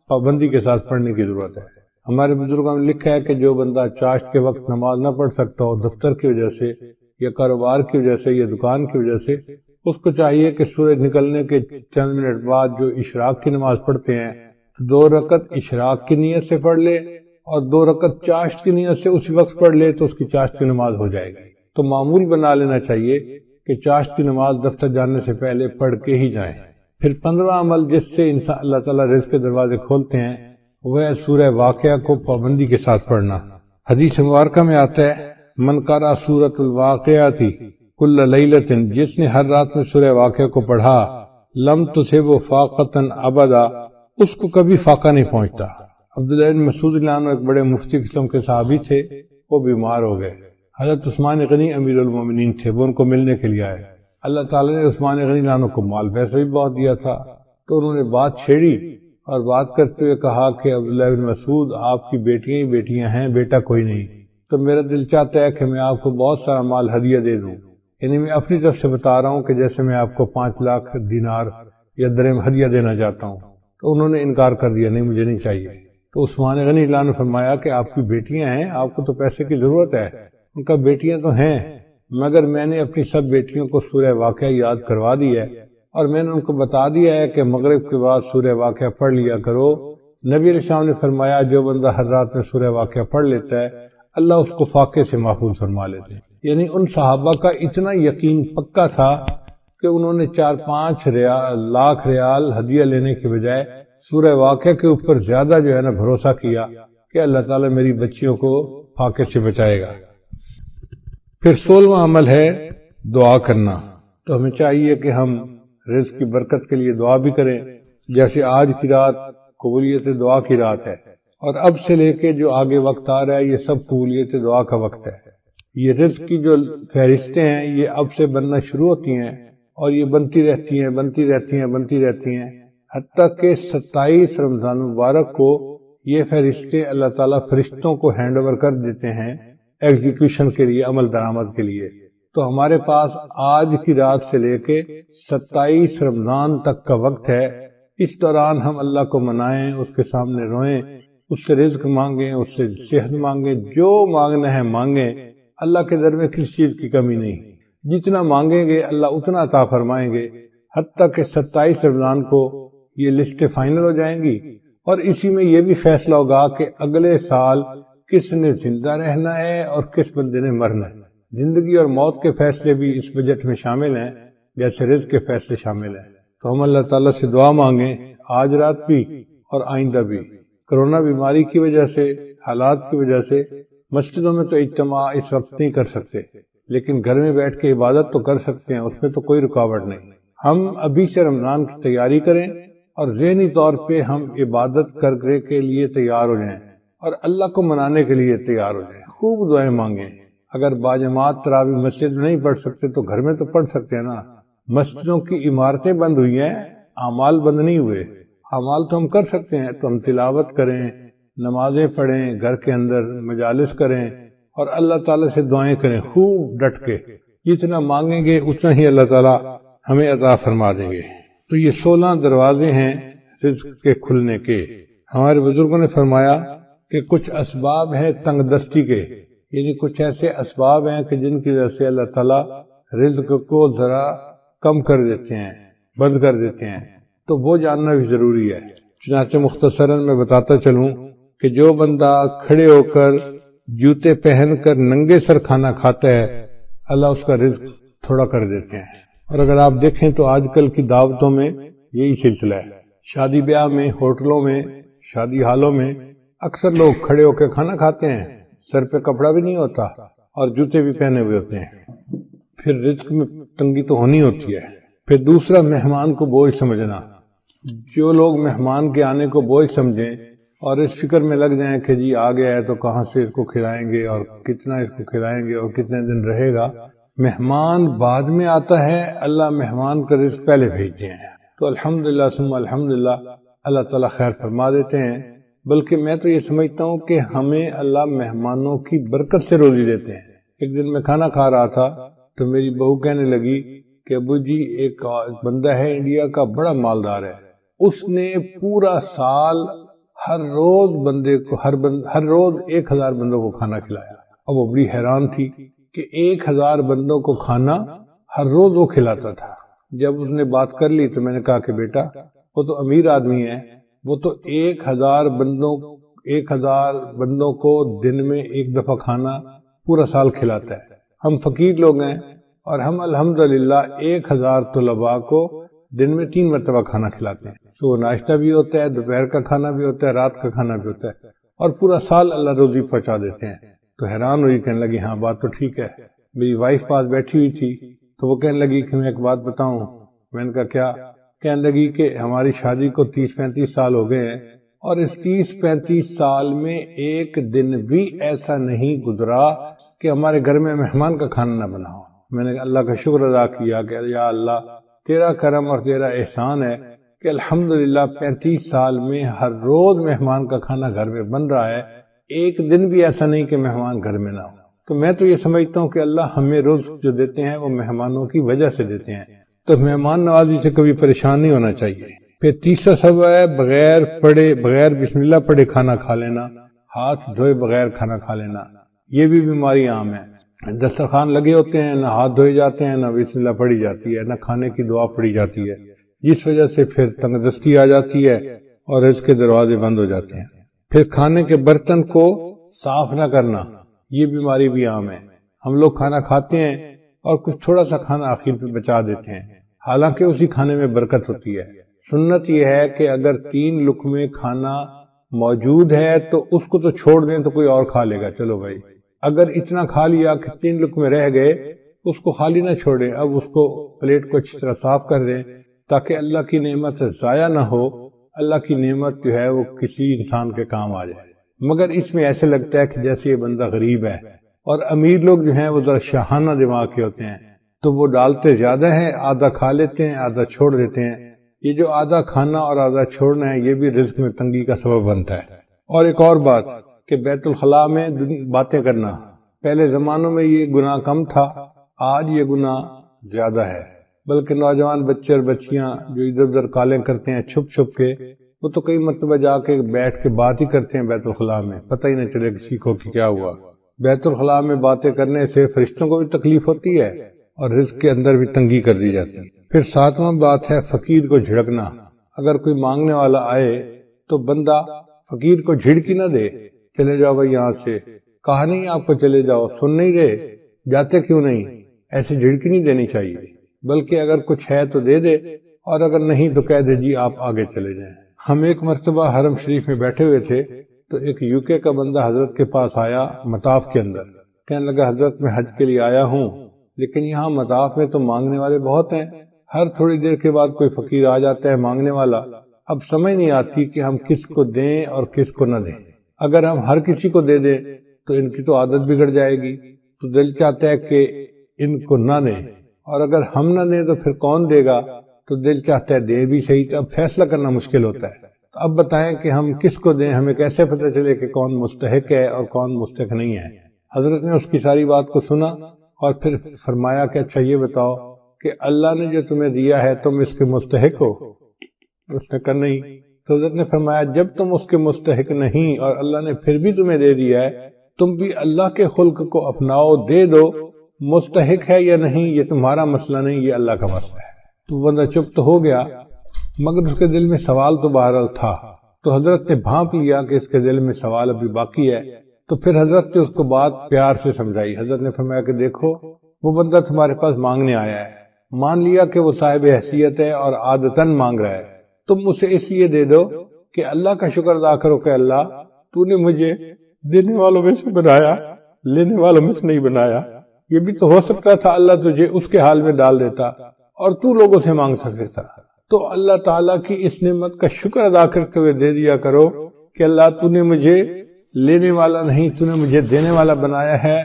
Speaker 1: پابندی کے ساتھ پڑھنے کی ضرورت ہے۔ ہمارے بزرگوں نے لکھا ہے کہ جو بندہ چاشت کے وقت نماز نہ پڑھ سکتا ہو، دفتر کی وجہ سے یا کاروبار کی وجہ سے یا دکان کی وجہ سے، اس کو چاہیے کہ سورج نکلنے کے چند منٹ بعد جو اشراق کی نماز پڑھتے ہیں 2 رکعت اشراق کی نیت سے پڑھ لے اور 2 رکعت چاشت کی نیت سے اسی وقت پڑھ لے تو اس کی چاشت کی نماز ہو جائے گی۔ تو معمول بنا لینا چاہیے کہ چاشت کی نماز دفتر جانے سے پہلے پڑھ کے ہی جائیں۔ پھر 15واں عمل جس سے انسان اللہ تعالیٰ رزق کے دروازے کھولتے ہیں وہ ہے سورہ واقعہ کو پابندی کے ساتھ پڑھنا۔ حدیث مبارکہ میں آتا ہے من قرأ سورۃ الواقعہ کل لیلۃ، جس نے ہر رات میں سورہ واقعہ کو پڑھا لم تصبہ فاقۃ ابدا، اس کو کبھی فاقہ نہیں پہنچتا۔ عبداللہ بن مسعود رضی اللہ عنہ ایک بڑے مفتی قسم کے صحابی تھے، وہ بیمار ہو گئے۔ حضرت عثمان غنی امیر المومنین تھے، وہ ان کو ملنے کے لیے آئے۔ اللہ تعالیٰ نے عثمان غنی رضی اللہ عنہ کو مال پیسہ بھی بہت دیا تھا، تو انہوں نے بات چھیڑی اور بات کرتے ہوئے کہا کہ عبداللہ بن مسعود آپ کی بیٹیاں ہی بیٹیاں ہیں، بیٹا کوئی نہیں، تو میرا دل چاہتا ہے کہ میں آپ کو بہت سارا مال ہدیہ دے دوں، یعنی میں اپنی طرف سے بتا رہا ہوں کہ جیسے میں آپ کو 5 لاکھ دینار یا درہم ہدیہ دینا چاہتا ہوں۔ تو انہوں نے انکار کر دیا، نہیں مجھے نہیں چاہیے۔ تو عثمان غنی اللہ نے فرمایا کہ آپ کی بیٹیاں ہیں، آپ کو تو پیسے کی ضرورت ہے۔ ان کا بیٹیاں تو ہیں مگر میں نے اپنی سب بیٹیوں کو سورہ واقعہ یاد کروا دی ہے اور میں نے ان کو بتا دیا ہے کہ مغرب کے بعد سورہ واقعہ پڑھ لیا کرو۔ نبی علیہ السلام نے فرمایا جو بندہ ہر رات میں سورہ واقعہ پڑھ لیتا ہے اللہ اس کو فاقے سے محفوظ فرما لیتے ہیں۔ یعنی ان صحابہ کا اتنا یقین پکا تھا کہ انہوں نے 4-5 لاکھ ریال ہدیہ لینے کے بجائے سورہ واقعہ کے اوپر زیادہ جو ہے نا بھروسہ کیا کہ اللہ تعالیٰ میری بچیوں کو فاقے سے بچائے گا۔ پھر 16واں عمل ہے دعا کرنا۔ تو ہمیں چاہیے کہ ہم رزق کی برکت کے لیے دعا بھی کریں، جیسے آج کی رات قبولیت دعا کی رات ہے، اور اب سے لے کے جو آگے وقت آ رہا ہے یہ سب قبولیت دعا کا وقت ہے۔ یہ رزق کی جو فہرستیں ہیں یہ اب سے بننا شروع ہوتی ہیں اور یہ بنتی رہتی ہیں حتیٰ کہ 27 رمضان مبارک کو یہ فہرستیں اللہ تعالیٰ فرشتوں کو ہینڈ اوور کر دیتے ہیں ایگزیکیوشن کے لیے، عمل درآمد کے لیے۔ تو ہمارے پاس آج کی رات سے لے کے 27 رمضان تک کا وقت ہے۔ اس دوران ہم اللہ کو منائیں، اس کے سامنے روئیں، اس سے رزق مانگیں، اس سے صحت مانگیں، جو مانگنا ہے مانگیں۔ اللہ کے در میں کسی چیز کی کمی نہیں، جتنا مانگیں گے اللہ اتنا عطا فرمائیں گے، حتیٰ کہ 27 رمضان کو یہ لسٹ فائنل ہو جائیں گی، اور اسی میں یہ بھی فیصلہ ہوگا کہ اگلے سال کس نے زندہ رہنا ہے اور کس بندے نے مرنا ہے۔ زندگی اور موت کے فیصلے بھی اس بجٹ میں شامل ہیں، جیسے رزق کے فیصلے شامل ہیں۔ تو ہم اللہ تعالیٰ سے دعا مانگیں آج رات بھی اور آئندہ بھی۔ کرونا بیماری کی وجہ سے، حالات کی وجہ سے مسجدوں میں تو اجتماع اس وقت نہیں کر سکتے، لیکن گھر میں بیٹھ کے عبادت تو کر سکتے ہیں، اس میں تو کوئی رکاوٹ نہیں۔ ہم ابھی سے رمضان کی تیاری کریں اور ذہنی طور پہ ہم عبادت کرنے کے لیے تیار ہو جائیں اور اللہ کو منانے کے لیے تیار ہو جائیں، خوب دعائیں مانگیں۔ اگر باجماعت تراویح مسجد میں نہیں پڑھ سکتے تو گھر میں تو پڑھ سکتے ہیں نا۔ مسجدوں کی عمارتیں بند ہوئی ہیں، اعمال بند نہیں ہوئے۔ اعمال تو ہم کر سکتے ہیں، تو ہم تلاوت کریں، نمازیں پڑھیں، گھر کے اندر مجالس کریں اور اللہ تعالیٰ سے دعائیں کریں خوب ڈٹ کے۔ جتنا مانگیں گے اتنا ہی اللہ تعالیٰ ہمیں عطا فرما دیں گے۔ تو یہ 16 دروازے ہیں رزق کے کھلنے کے۔ ہمارے بزرگوں نے فرمایا کہ کچھ اسباب ہیں تنگ دستی کے، یعنی کچھ ایسے اسباب ہیں کہ جن کی وجہ سے اللہ تعالیٰ رزق کو ذرا کم کر دیتے ہیں، بند کر دیتے ہیں، تو وہ جاننا بھی ضروری ہے۔ چنانچہ مختصراً میں بتاتا چلوں کہ جو بندہ کھڑے ہو کر جوتے پہن کر ننگے سر کھانا کھاتا ہے اللہ اس کا رزق تھوڑا کر دیتے ہیں۔ اور اگر آپ دیکھیں تو آج کل کی دعوتوں میں یہی سلسلہ ہے، شادی بیاہ میں، ہوٹلوں میں، شادی ہالوں میں اکثر لوگ کھڑے ہو کے کھانا کھاتے ہیں، سر پہ کپڑا بھی نہیں ہوتا اور جوتے بھی پہنے ہوئے ہوتے ہیں۔ پھر رزق میں تنگی تو ہونی ہوتی ہے۔ پھر دوسرا، مہمان کو بوجھ سمجھنا۔ جو لوگ مہمان کے آنے کو بوجھ سمجھیں اور اس فکر میں لگ جائیں کہ جی آ گیا ہے تو کہاں سے اس کو کھلائیں گے اور کتنا اس کو کھلائیں گے اور کتنے دن رہے گا، مہمان بعد میں آتا ہے، اللہ مہمان کا رزق پہلے بھیجتے ہیں۔ تو الحمدللہ ثم الحمدللہ اللہ تعالیٰ خیر فرما دیتے ہیں۔ بلکہ میں تو یہ سمجھتا ہوں کہ ہمیں اللہ مہمانوں کی برکت سے روزی دیتے ہیں۔ ایک دن میں کھانا کھا رہا تھا تو میری بہو کہنے لگی کہ ابو جی ایک بندہ ہے انڈیا کا، بڑا مالدار ہے، اس نے پورا سال ہر روز بندے کو ہر روز 1000 بندوں کو کھانا کھلایا۔ اب وہ بڑی حیران تھی کہ 1000 بندوں کو کھانا ہر روز وہ کھلاتا تھا۔ جب اس نے بات کر لی تو میں نے کہا کہ بیٹا وہ تو امیر آدمی ہے، وہ تو 1000 بندوں کو دن میں ایک دفعہ کھانا پورا سال کھلاتا ہے۔ ہم فقیر لوگ ہیں اور ہم الحمدللہ 1000 طلباء کو دن میں 3 مرتبہ کھانا کھلاتے ہیں۔ تو ناشتہ بھی ہوتا ہے، دوپہر کا کھانا بھی ہوتا ہے، رات کا کھانا بھی ہوتا ہے، اور پورا سال اللہ روزی پہنچا دیتے ہیں۔ تو حیران ہوئی، کہنے لگی ہاں بات تو ٹھیک ہے۔ میری وائف پاس بیٹھی ہوئی تھی تو وہ کہنے لگی کہ میں ایک بات بتاؤں۔ میں نے کہا کیا؟ کہنے لگی کہ ہماری شادی کو 30-35 سال ہو گئے ہیں اور اس 30-35 سال میں ایک دن بھی ایسا نہیں گزرا کہ ہمارے گھر میں مہمان کا کھانا نہ بنا ہو۔ میں نے اللہ کا شکر ادا کیا کہ یا اللہ تیرا کرم اور تیرا احسان ہے کہ الحمدللہ 35 سال میں ہر روز مہمان کا کھانا گھر میں بن رہا ہے، ایک دن بھی ایسا نہیں کہ مہمان گھر میں نہ ہو۔ تو میں تو یہ سمجھتا ہوں کہ اللہ ہمیں رزق جو دیتے ہیں وہ مہمانوں کی وجہ سے دیتے ہیں، تو مہمان نوازی سے کبھی پریشان نہیں ہونا چاہیے۔ پھر تیسرا سبب ہے بغیر بسم اللہ پڑھے کھانا کھا لینا، ہاتھ دھوئے بغیر کھانا کھا لینا۔ یہ بھی بیماری عام ہے، دسترخوان لگے ہوتے ہیں، نہ ہاتھ دھوئے جاتے ہیں، نہ بسم اللہ پڑھی جاتی ہے، نہ کھانے کی دعا پڑھی جاتی ہے، جس وجہ سے پھر تنگ دستی آ جاتی ہے اور اس کے دروازے بند ہو جاتے ہیں۔ پھر کھانے کے برتن کو صاف نہ کرنا، یہ بیماری بھی عام ہے۔ ہم لوگ کھانا کھاتے ہیں اور کچھ تھوڑا سا کھانا آخر پہ بچا دیتے ہیں، حالانکہ اسی کھانے میں برکت ہوتی ہے۔ سنت یہ ہے کہ اگر 3 لقمے کھانا موجود ہے تو اس کو تو چھوڑ دیں تو کوئی اور کھا لے گا، چلو بھائی۔ اگر اتنا کھا لیا کہ 3 لقمے رہ گئے، اس کو خالی نہ چھوڑیں، اب اس کو پلیٹ کو اچھی طرح صاف کر دیں تاکہ اللہ کی نعمت ضائع نہ ہو، اللہ کی نعمت جو ہے وہ کسی انسان کے کام آ جائے۔ مگر اس میں ایسے لگتا ہے کہ جیسے یہ بندہ غریب ہے، اور امیر لوگ جو ہیں وہ ذرا شاہانہ دماغ کے ہوتے ہیں، تو وہ ڈالتے زیادہ ہیں، آدھا کھا لیتے ہیں، آدھا چھوڑ دیتے ہیں۔ یہ جو آدھا کھانا اور آدھا چھوڑنا ہے یہ بھی رزق میں تنگی کا سبب بنتا ہے۔ اور ایک اور بات کہ بیت الخلاء میں باتیں کرنا، پہلے زمانوں میں یہ گناہ کم تھا، آج یہ گناہ زیادہ ہے، بلکہ نوجوان بچے اور بچیاں جو ادھر ادھر کالیں کرتے ہیں چھپ چھپ کے، وہ تو کئی مرتبہ جا کے بیٹھ کے بات ہی کرتے ہیں بیت الخلاء میں، پتہ ہی نہ چلے کسی کو کہ کیا ہوا۔ بیت الخلاء میں باتیں کرنے سے فرشتوں کو بھی تکلیف ہوتی ہے اور رزق کے اندر بھی تنگی کر دی جاتی ہے۔ پھر 7واں بات ہے فقیر کو جھڑکنا۔ اگر کوئی مانگنے والا آئے تو بندہ فقیر کو جھڑکی نہ دے، چلے جاؤ بھائی یہاں سے، کہا نہیں آپ کو چلے جاؤ، سن نہیں رہے، جاتے کیوں نہیں، ایسے جھڑکی نہیں دینی چاہیے، بلکہ اگر کچھ ہے تو دے دے، اور اگر نہیں تو کہہ دے جی آپ آگے چلے جائیں۔ ہم ایک مرتبہ حرم شریف میں بیٹھے ہوئے تھے تو ایک UK کا بندہ حضرت کے پاس آیا مطاف کے اندر، کہنے لگا حضرت میں حج کے لیے آیا ہوں، لیکن یہاں مطاف میں تو مانگنے والے بہت ہیں، ہر تھوڑی دیر کے بعد کوئی فقیر آ جاتا ہے مانگنے والا، اب سمجھ نہیں آتی کہ ہم کس کو دیں اور کس کو نہ دیں۔ اگر ہم ہر کسی کو دے دیں تو ان کی تو عادت بگڑ جائے گی، تو دل چاہتا ہے کہ ان کو نہ دیں، اور اگر ہم نہ دیں تو پھر کون دے گا، تو دل چاہتا ہے دے بھی صحیح، تو اب فیصلہ کرنا مشکل ہوتا ہے۔ تو اب بتائیں کہ ہم کس کو دیں، ہمیں کیسے پتہ چلے کہ کون مستحق ہے اور کون مستحق نہیں ہے؟ حضرت نے اس کی ساری بات کو سنا اور پھر فرمایا کہ اچھا یہ بتاؤ کہ اللہ نے جو تمہیں دیا ہے تم اس کے مستحق ہو؟ اس نے کہا نہیں۔ تو حضرت نے فرمایا جب تم اس کے مستحق نہیں اور اللہ نے پھر بھی تمہیں دے دیا ہے، تم بھی اللہ کے خلق کو اپناؤ، دے دو، مستحق ہے یا نہیں یہ تمہارا مسئلہ نہیں، یہ اللہ کا مسئلہ ہے۔ تو بندہ چپ تو ہو گیا، مگر اس کے دل میں سوال تو بہرحال تھا، تو حضرت نے بھانپ لیا کہ اس کے دل میں سوال ابھی باقی ہے، تو پھر حضرت نے اس کو بات پیار سے سمجھائی۔ حضرت نے فرمایا کہ دیکھو وہ بندہ تمہارے پاس مانگنے آیا ہے، مان لیا کہ وہ صاحب حیثیت ہے اور عادتاً مانگ رہا ہے، تم اسے اس لیے دے دو کہ اللہ کا شکر ادا کرو کہ اللہ تو نے مجھے دینے والوں میں سے بنایا، لینے والوں میں سے نہیں بنایا۔ یہ بھی تو ہو سکتا تھا اللہ تجھے اس کے حال میں ڈال دیتا اور تو لوگوں سے مانگ سکتا تھا۔ تو اللہ تعالیٰ کی اس نعمت کا شکر ادا کرتے ہوئے دے دیا کرو کہ اللہ تو نے مجھے لینے والا نہیں، تو نے مجھے دینے والا بنایا ہے،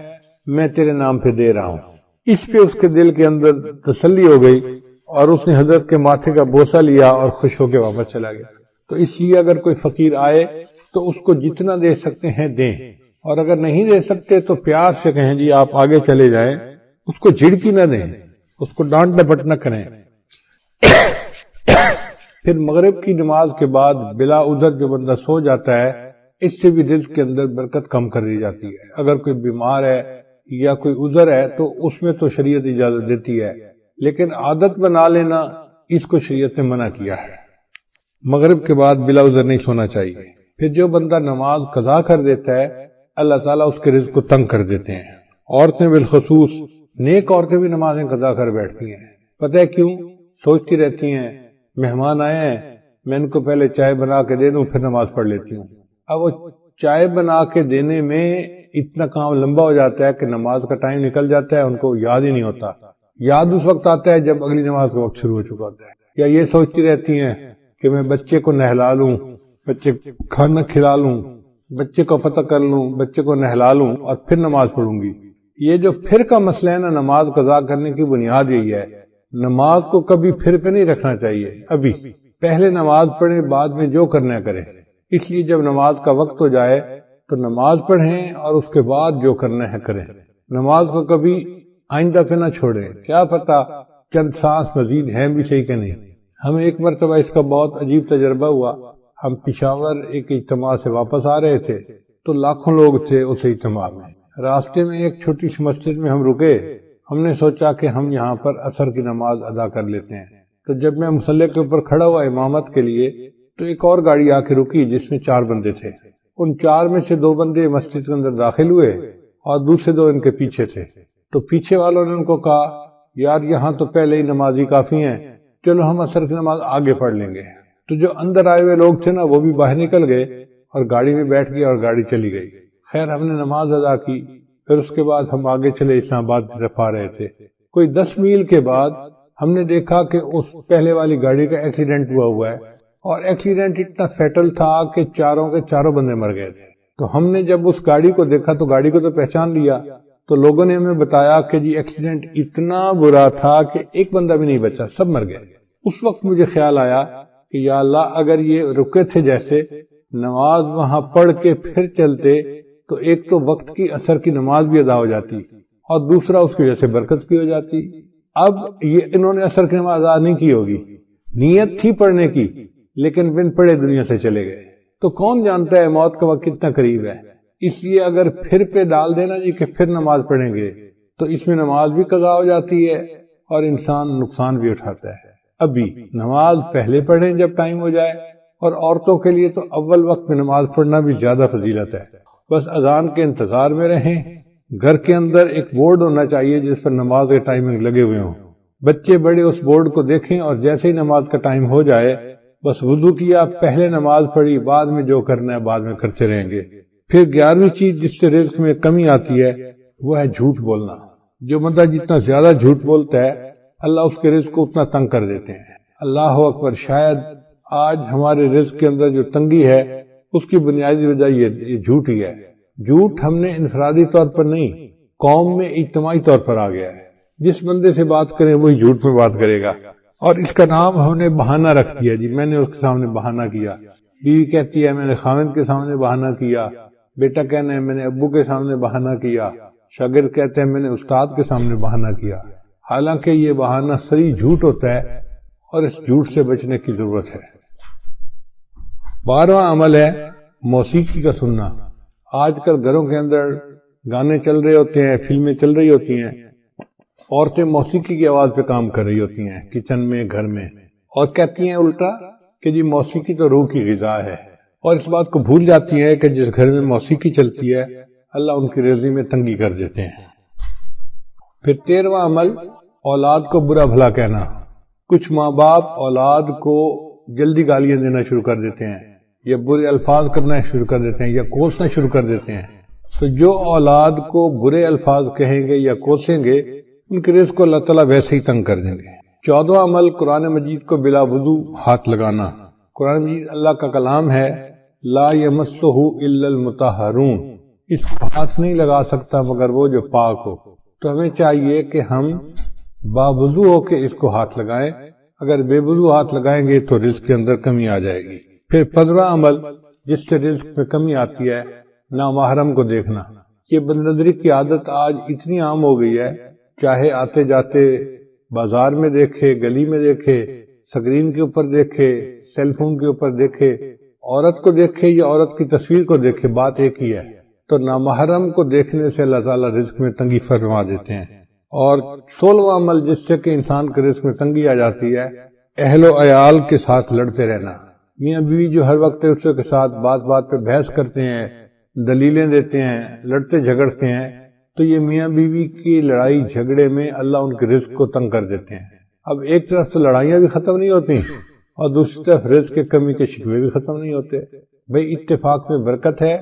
Speaker 1: میں تیرے نام پہ دے رہا ہوں۔ اس پہ اس کے دل کے اندر تسلی ہو گئی اور اس نے حضرت کے ماتھے کا بوسہ لیا اور خوش ہو کے واپس چلا گیا۔ تو اس لیے اگر کوئی فقیر آئے تو اس کو جتنا دے سکتے ہیں دیں، اور اگر نہیں دے سکتے تو پیار سے کہیں جی آپ آگے چلے جائیں، اس کو جھڑکی نہ دیں، اس کو ڈانٹ ڈپٹ نہ کریں۔ پھر مغرب کی نماز کے بعد بلا عذر جو بندہ سو جاتا ہے، اس سے بھی رزق کے اندر برکت کم کر دی جاتی ہے۔ اگر کوئی بیمار ہے یا کوئی عذر ہے تو اس میں تو شریعت اجازت دیتی ہے، لیکن عادت بنا لینا اس کو شریعت نے منع کیا ہے۔ مغرب کے بعد بلا عذر نہیں سونا چاہیے۔ پھر جو بندہ نماز قضا کر دیتا ہے اللہ تعالیٰ اس کے رزق کو تنگ کر دیتے ہیں۔ عورتیں بالخصوص، نیک عورتیں بھی نمازیں قضا کر بیٹھتی ہیں، پتہ ہے کیوں؟ سوچتی رہتی ہیں مہمان آئے ہیں، میں ان کو پہلے چائے بنا کے دے دوں پھر نماز پڑھ لیتی ہوں۔ اب وہ چائے بنا کے دینے میں اتنا کام لمبا ہو جاتا ہے کہ نماز کا ٹائم نکل جاتا ہے، ان کو یاد ہی نہیں ہوتا۔ یاد اس وقت آتا ہے جب اگلی نماز کا وقت شروع ہو چکا ہوتا ہے۔ یا یہ سوچتی رہتی ہیں کہ میں بچے کو نہلا لوں، بچے کھانا کھلا لوں، بچے کو پتہ کر لوں، بچے کو نہلا لوں اور پھر نماز پڑھوں گی۔ یہ جو پھر کا مسئلہ ہے نا، نماز قضا کرنے کی بنیاد یہی ہے۔ نماز کو کبھی پھر پہ نہیں رکھنا چاہیے، ابھی پہلے نماز پڑھیں، بعد میں جو کرنا کریں۔ اس لیے جب نماز کا وقت ہو جائے تو نماز پڑھیں اور اس کے بعد جو کرنا ہے کریں۔ نماز کو کبھی آئندہ پہ نہ چھوڑیں، کیا پتہ چند سانس مزید ہیں بھی صحیح کہ نہیں۔ ہمیں ایک مرتبہ اس کا بہت عجیب تجربہ ہوا۔ ہم پشاور ایک اجتماع سے واپس آ رہے تھے تو لاکھوں لوگ تھے اس اجتماع میں۔ راستے میں ایک چھوٹی سی مسجد میں ہم رکے، ہم نے سوچا کہ ہم یہاں پر عصر کی نماز ادا کر لیتے ہیں۔ تو جب میں مصلی کے اوپر کھڑا ہوا امامت کے لیے تو ایک اور گاڑی آ کے رکی جس میں 4 بندے تھے۔ ان 4 میں سے 2 بندے مسجد کے اندر داخل ہوئے اور دوسرے 2 ان کے پیچھے تھے۔ تو پیچھے والوں نے ان کو کہا یار یہاں تو پہلے ہی نمازی کافی ہیں، چلو ہم عصر کی نماز آگے پڑھ لیں گے۔ تو جو اندر آئے ہوئے لوگ تھے نا وہ بھی باہر نکل گئے اور گاڑی میں بیٹھ گئے اور گاڑی چلی گئی۔ خیر ہم نے نماز ادا کی، پھر اس کے بعد ہم آگے چلے اسلام آباد کی طرف آ رہے تھے۔ کوئی 10 میل کے بعد ہم نے دیکھا کہ اس پہلے والی گاڑی کا ایکسیڈنٹ ہوا ہے، اور ایکسیڈنٹ اتنا فیٹل تھا کہ چاروں کے چاروں بندے مر گئے تھے۔ تو ہم نے جب اس گاڑی کو دیکھا تو گاڑی کو تو پہچان لیا، تو لوگوں نے ہمیں بتایا کہ جی ایکسیڈنٹ اتنا برا تھا کہ ایک بندہ بھی نہیں بچا، سب مر گئے۔ اس وقت مجھے خیال آیا کہ یا اللہ اگر یہ رکے تھے جیسے نماز وہاں پڑھ کے پھر چلتے تو ایک تو وقت کی عصر کی نماز بھی ادا ہو جاتی اور دوسرا اس کی وجہ سے برکت بھی ہو جاتی۔ اب یہ انہوں نے عصر کی نماز ادا نہیں کی ہوگی، نیت تھی پڑھنے کی لیکن بن پڑھے دنیا سے چلے گئے۔ تو کون جانتا ہے موت کا وقت کتنا قریب ہے، اس لیے اگر پھر پہ ڈال دینا جی کہ پھر نماز پڑھیں گے تو اس میں نماز بھی قضا ہو جاتی ہے اور انسان نقصان بھی اٹھاتا ہے۔ ابھی نماز پہلے پڑھیں جب ٹائم ہو جائے، اور عورتوں کے لیے تو اول وقت میں نماز پڑھنا بھی زیادہ فضیلت ہے۔ بس اذان کے انتظار میں رہیں، گھر کے اندر ایک بورڈ ہونا چاہیے جس پر نماز کے ٹائمنگ لگے ہوئے ہوں، بچے بڑے اس بورڈ کو دیکھیں اور جیسے ہی نماز کا ٹائم ہو جائے بس وضو کیا، پہلے نماز پڑھی، بعد میں جو کرنا ہے بعد میں کرتے رہیں گے۔ پھر 11ویں چیز جس سے رزق میں کمی آتی ہے وہ ہے جھوٹ بولنا۔ جو بندہ جتنا زیادہ جھوٹ بولتا ہے اللہ اس کے رزق کو اتنا تنگ کر دیتے ہیں۔ اللہ اکبر، شاید آج ہمارے رزق کے اندر جو تنگی ہے اس کی بنیادی وجہ یہ جھوٹ ہی ہے۔ جھوٹ ہم نے انفرادی طور پر نہیں، قوم میں اجتماعی طور پر آ گیا ہے۔ جس بندے سے بات کریں وہی جھوٹ میں بات کرے گا، اور اس کا نام ہم نے بہانہ رکھ دیا، جی میں نے اس کے سامنے بہانہ کیا، بیوی کہتی ہے میں نے خاوند کے سامنے بہانہ کیا، بیٹا کہنا ہے میں نے ابو کے سامنے بہانہ کیا، شاگرد کہتے ہیں میں نے استاد کے سامنے بہانہ کیا، حالانکہ یہ بہانہ صریح جھوٹ ہوتا ہے اور اس جھوٹ سے بچنے کی ضرورت ہے۔ 12واں عمل ہے موسیقی کا سننا۔ آج کل گھروں کے اندر گانے چل رہے ہوتے ہیں، فلمیں چل رہی ہوتی ہیں، عورتیں موسیقی کی آواز پہ کام کر رہی ہوتی ہیں کچن میں، گھر میں، اور کہتی ہیں الٹا کہ جی موسیقی تو روح کی غذا ہے، اور اس بات کو بھول جاتی ہیں کہ جس گھر میں موسیقی چلتی ہے اللہ ان کی رزق میں تنگی کر دیتے ہیں۔ پھر 13واں عمل اولاد کو برا بھلا کہنا۔ کچھ ماں باپ اولاد کو جلدی گالیاں دینا شروع کر دیتے ہیں، یا برے الفاظ کرنا شروع کر دیتے ہیں، یا کوسنا شروع کر دیتے ہیں۔ تو جو اولاد کو برے الفاظ کہیں گے یا کوسیں گے ان کے رزق کو اللہ تعالیٰ ویسے ہی تنگ کر دیں گے۔ 14واں عمل قرآن مجید کو بلا وضو ہاتھ لگانا۔ قرآن مجید اللہ کا کلام ہے، لا یمسہ الا المطہرون، اس کو ہاتھ نہیں لگا سکتا مگر وہ جو پاک ہو۔ تو ہمیں چاہیے کہ ہم باوضو ہو کے اس کو ہاتھ لگائیں، اگر بے وضو ہاتھ لگائیں گے تو رزق کے اندر کمی آ جائے گی۔ پھر 15واں عمل جس سے رزق میں کمی آتی ہے نامحرم کو دیکھنا۔ یہ بدنظری کی عادت آج اتنی عام ہو گئی ہے، چاہے آتے جاتے بازار میں دیکھے، گلی میں دیکھے، سکرین کے اوپر دیکھے، سیل فون کے اوپر دیکھے، عورت کو دیکھے یا عورت کی تصویر کو دیکھے، بات ایک ہی ہے۔ تو نامحرم کو دیکھنے سے اللہ تعالیٰ رزق میں تنگی فرما دیتے ہیں۔ اور 16واں عمل جس سے کہ انسان کے رزق میں تنگی آ جاتی ہے اہل و عیال کے ساتھ لڑتے رہنا۔ میاں بیوی جو ہر وقت دوسرے کے ساتھ بات بات پہ بحث کرتے ہیں، دلیلیں دیتے ہیں، لڑتے جھگڑتے ہیں، تو یہ میاں بیوی کی لڑائی جھگڑے میں اللہ ان کے رزق کو تنگ کر دیتے ہیں۔ اب ایک طرف تو لڑائیاں بھی ختم نہیں ہوتی اور دوسری طرف رزق کی کمی کے شکوے بھی ختم نہیں ہوتے۔ بھئی اتفاق میں برکت ہے،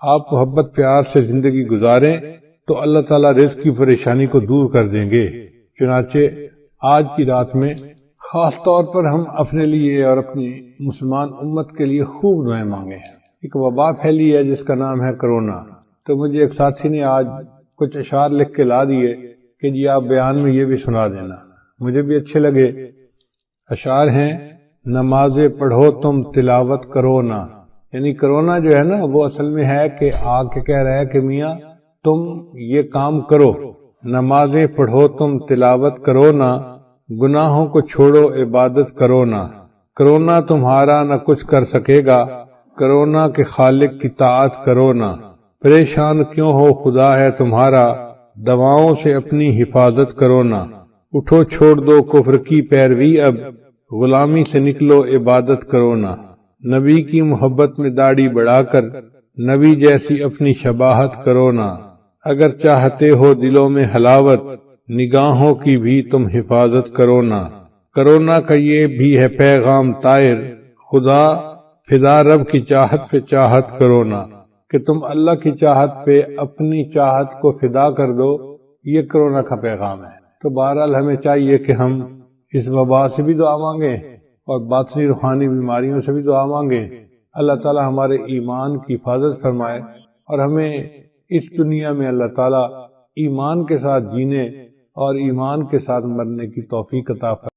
Speaker 1: آپ محبت پیار سے زندگی گزاریں تو اللہ تعالیٰ رزق کی پریشانی کو دور کر دیں گے۔ چنانچہ آج کی رات میں خاص طور پر ہم اپنے لیے اور اپنی مسلمان امت کے لیے خوب دعائیں مانگیں۔ ایک وبا پھیلی ہے جس کا نام ہے کرونا، تو مجھے ایک ساتھی نے آج کچھ اشعار لکھ کے لا دیے کہ جی آپ بیان میں یہ بھی سنا دینا، مجھے بھی اچھے لگے۔ اشعار ہیں، نمازیں پڑھو تم تلاوت کرو نا، یعنی کرونا جو ہے نا وہ اصل میں ہے کہ آ کے کہہ رہا ہے کہ میاں تم یہ کام کرو، نمازیں پڑھو تم تلاوت کرو نا، گناہوں کو چھوڑو عبادت کرو نا، کرونا تمہارا نہ کچھ کر سکے گا، کرونا کے خالق کی طاعت کرو نا، پریشان کیوں ہو خدا ہے تمہارا، دواؤں سے اپنی حفاظت کرو نا، اٹھو چھوڑ دو کفر کی پیروی اب، غلامی سے نکلو عبادت کرو نا، نبی کی محبت میں داڑھی بڑھا کر نبی جیسی اپنی شباہت کرو نا، اگر چاہتے ہو دلوں میں حلاوت نگاہوں کی بھی تم حفاظت کرو نا۔ کرونا کا یہ بھی ہے پیغام طائر، خدا فدا رب کی چاہت پہ چاہت کرو نا، کہ تم اللہ کی چاہت پہ اپنی چاہت کو فدا کر دو، یہ کرونا کا پیغام ہے۔ تو بہرحال ہمیں چاہیے کہ ہم اس وبا سے بھی دعا مانگیں اور باطنی روحانی بیماریوں سے بھی دعا مانگیں۔ اللہ تعالی ہمارے ایمان کی حفاظت فرمائے اور ہمیں اس دنیا میں اللہ تعالی ایمان کے ساتھ جینے اور ایمان کے ساتھ مرنے کی توفیق عطا فرمائے۔